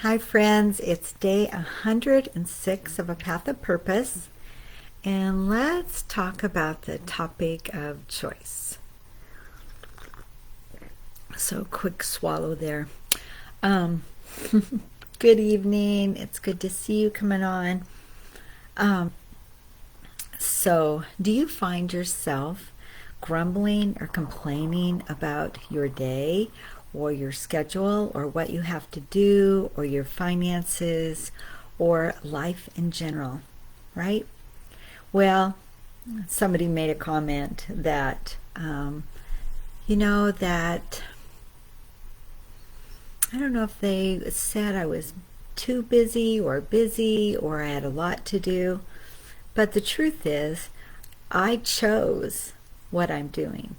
Hi, friends. It's day 106 of A Path of Purpose, and let's talk about the topic of choice. So, quick swallow there. Um, Good evening. It's good to see you coming on. Um, do you find yourself grumbling or complaining about your day or your schedule or what you have to do or your finances or life in general, right? Well, somebody made a comment that, that I don't know if they said I was too busy or I had a lot to do. But the truth is, I chose what I'm doing.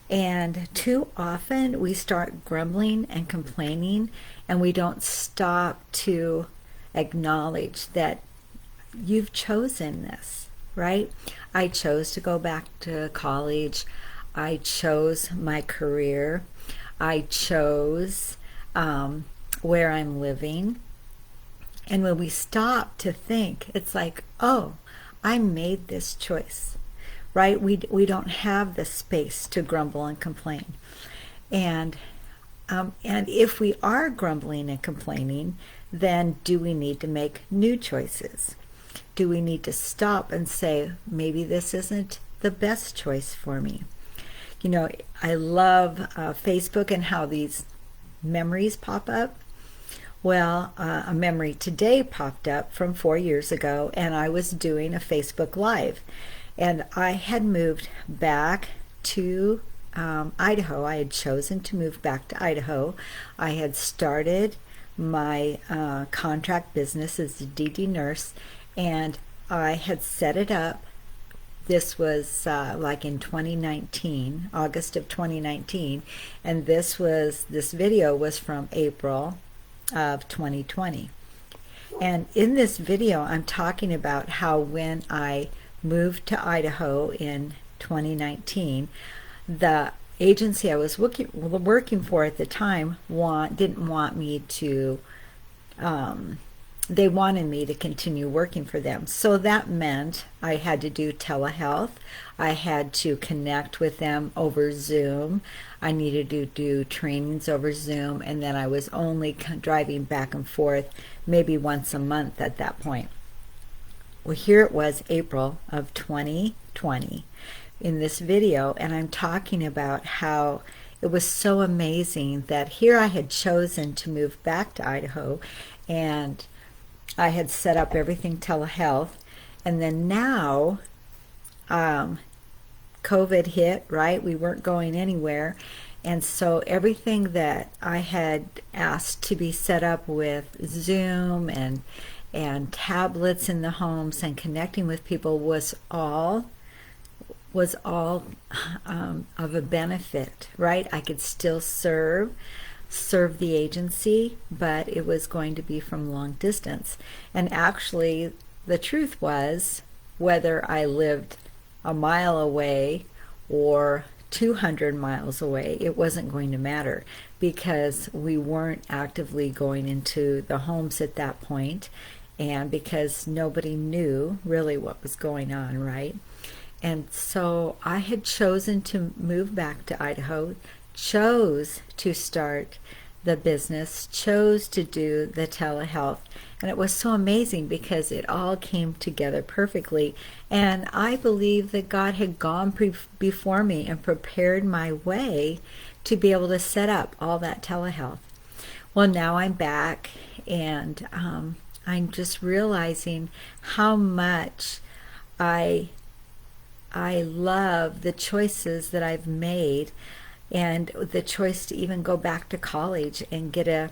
And too often we start grumbling and complaining, and we don't stop to acknowledge that you've chosen this, right? I chose to go back to college. I chose my career. I chose where I'm living. And when we stop to think, it's like, oh, I made this choice, right? We don't have the space to grumble and complain. And and if we are grumbling and complaining, then do we need to make new choices? Do we need to stop and say, maybe this isn't the best choice for me? You know, I love Facebook and how these memories pop up. Well, a memory today popped up from 4 years ago, and I was doing a Facebook Live. And I had moved back to Idaho. I had chosen to move back to Idaho. I had started my contract business as a DD nurse, and I had set it up. This was like in 2019, August of 2019, and this video was from April of 2020. And in this video, I'm talking about how when I moved to Idaho in 2019, the agency I was working for at the time didn't want me to, they wanted me to continue working for them. So that meant I had to do telehealth. I had to connect with them over Zoom. I needed to do trainings over Zoom, and then I was only driving back and forth maybe once a month at that point. Well, here it was April of 2020 in this video, and I'm talking about how it was so amazing that here I had chosen to move back to Idaho, and I had set up everything telehealth, and then now COVID hit, right? We weren't going anywhere. And so everything that I had asked to be set up with Zoom and tablets in the homes and connecting with people was all of a benefit, right? I could still serve the agency, but it was going to be from long distance. And actually, the truth was, whether I lived a mile away or 200 miles away, it wasn't going to matter because we weren't actively going into the homes at that point, and because nobody knew really what was going on, right? And so I had chosen to move back to Idaho, chose to start the business, chose to do the telehealth. And it was so amazing because it all came together perfectly. And I believe that God had gone before me and prepared my way to be able to set up all that telehealth. Well, now I'm back, and I'm just realizing how much I love the choices that I've made, and the choice to even go back to college and get a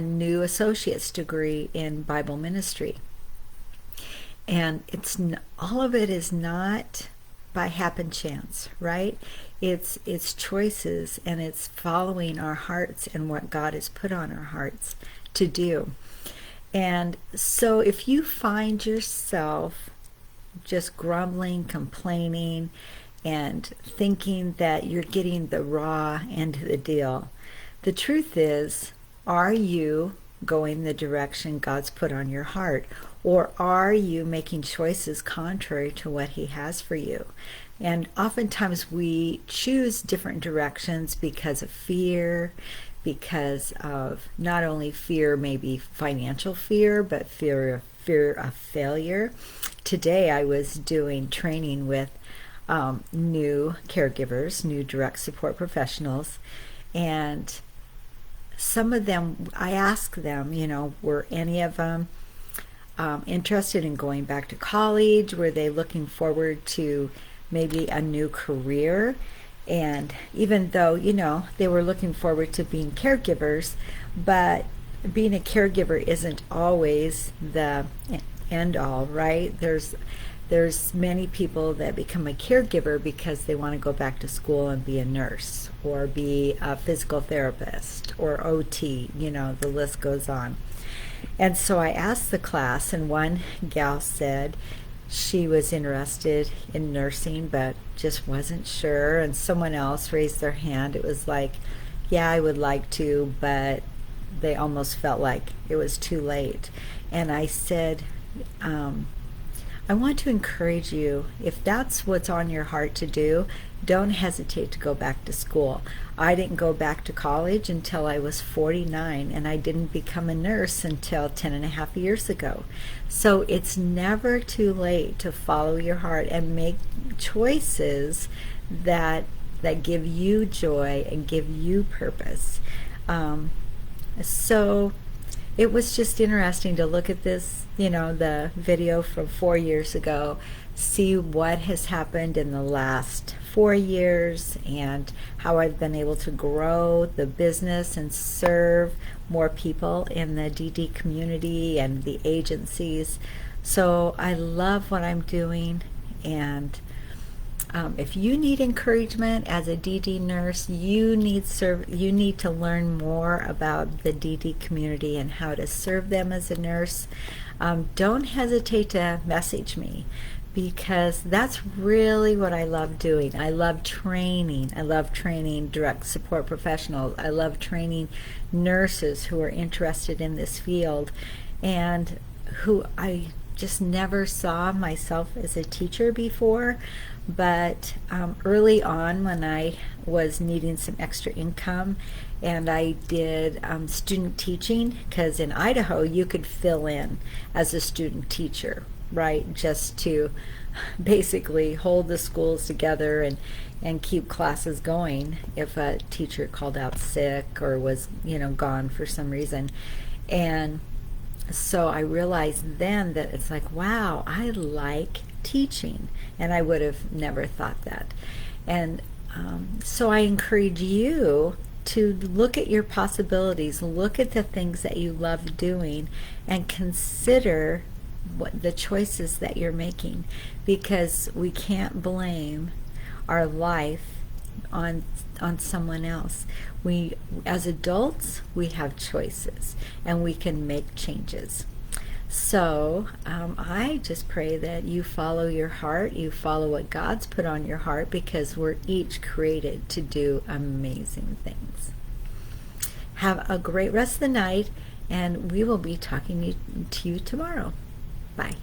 new associate's degree in Bible ministry. And all of it is not by happen chance, right? It's choices, and it's following our hearts and what God has put on our hearts to do. And so if you find yourself just grumbling, complaining, and thinking that you're getting the raw end of the deal, the truth is, are you going the direction God's put on your heart? Or are you making choices contrary to what He has for you? And oftentimes we choose different directions because of fear, because of not only fear, maybe financial fear, but fear of failure. Today I was doing training with new caregivers, new direct support professionals, and some of them, I asked them, were any of them interested in going back to college? Were they looking forward to maybe a new career? And even though, they were looking forward to being caregivers, but being a caregiver isn't always the end all, right? There's many people that become a caregiver because they want to go back to school and be a nurse or be a physical therapist or OT, the list goes on. And so I asked the class, and one gal said she was interested in nursing but just wasn't sure, and someone else raised their hand. It was like, yeah, I would like to, but they almost felt like it was too late. And I said, I want to encourage you, if that's what's on your heart to do, don't hesitate to go back to school. I didn't go back to college until I was 49, and I didn't become a nurse until 10 and a half years ago. So it's never too late to follow your heart and make choices that give you joy and give you purpose. So it was just interesting to look at this, the video from 4 years ago, see what has happened in the last 4 years and how I've been able to grow the business and serve more people in the DD community and the agencies. So I love what I'm doing, and if you need encouragement as a DD nurse, you need to learn more about the DD community and how to serve them as a nurse. Don't hesitate to message me, because that's really what I love doing. I love training. I love training direct support professionals. I love training nurses who are interested in this field and who I just never saw myself as a teacher before. But early on, when I was needing some extra income, and I did student teaching, because in Idaho you could fill in as a student teacher, right, just to basically hold the schools together and keep classes going if a teacher called out sick or was gone for some reason. And so I realized then that it's like, wow, I like teaching, and I would have never thought that. And so I encourage you to look at your possibilities, look at the things that you love doing, and consider what the choices that you're making, because we can't blame our life on someone else. We, as adults, we have choices and we can make changes. So I just pray that you follow your heart, you follow what God's put on your heart, because we're each created to do amazing things. Have a great rest of the night, and we will be talking to you tomorrow. Bye.